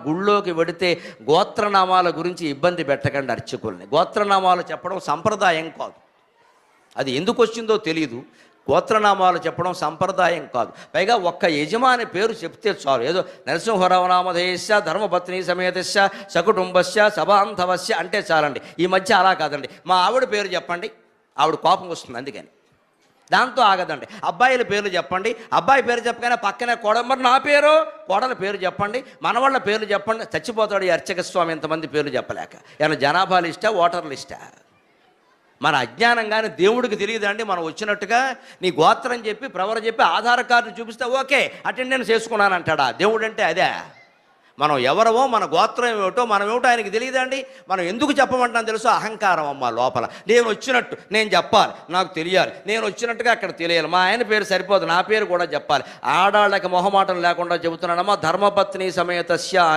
గుళ్ళోకి వెడితే గోత్రనామాల గురించి ఇబ్బంది పెట్టకండి అర్చకుల్ని. గోత్రనామాలు చెప్పడం సంప్రదాయం కాదు. అది ఎందుకు వచ్చిందో తెలియదు. గోత్రనామాలు చెప్పడం సంప్రదాయం కాదు. పైగా ఒక్క యజమాని పేరు చెప్తే చాలు. ఏదో నరసింహరామనామధేయస్య ధర్మపత్ని సమేతస్య సకుటుంబస్య సబాంధవస్య అంటే చాలండి. ఈ మధ్య అలా కాదండి. మా ఆవిడ పేరు చెప్పండి, ఆవిడ కోపం వస్తుంది. అందుకని దాంతో ఆగదండి. అబ్బాయిల పేర్లు చెప్పండి, అబ్బాయి పేరు చెప్పగానే పక్కనే మరి నా పేరు, కోడల పేరు చెప్పండి, మనవాళ్ళ పేర్లు చెప్పండి. చచ్చిపోతాడు ఈ అర్చక స్వామి ఇంతమంది పేర్లు చెప్పలేక. ఏమైనా జనాభా లిస్టా, ఓటర్ లిస్టా? మన అజ్ఞానంగానే దేవుడికి తెలియదండి. మనం వచ్చినట్టుగా నీ గోత్రం చెప్పి ప్రవర చెప్పి ఆధార్ కార్డు చూపిస్తే ఓకే అటెండెన్స్ చేసుకున్నాను అంటాడా? దేవుడు అంటే అదే. మనం ఎవరమో, మన గోత్రం ఏమిటో, మనం ఏమిటో ఆయనకి తెలియదండి. మనం ఎందుకు చెప్పమంటాం తెలుసు? అహంకారం అమ్మ లోపల. నేను వచ్చినట్టు నేను చెప్పాలి, నాకు తెలియాలి, నేను వచ్చినట్టుగా అక్కడ తెలియాలి. మా ఆయన పేరు సరిపోదు, నా పేరు కూడా చెప్పాలి. ఆడాళ్ళకి మొహమాటం లేకుండా చెబుతున్నానమ్మా. ధర్మపత్ని సమేతస్య అనే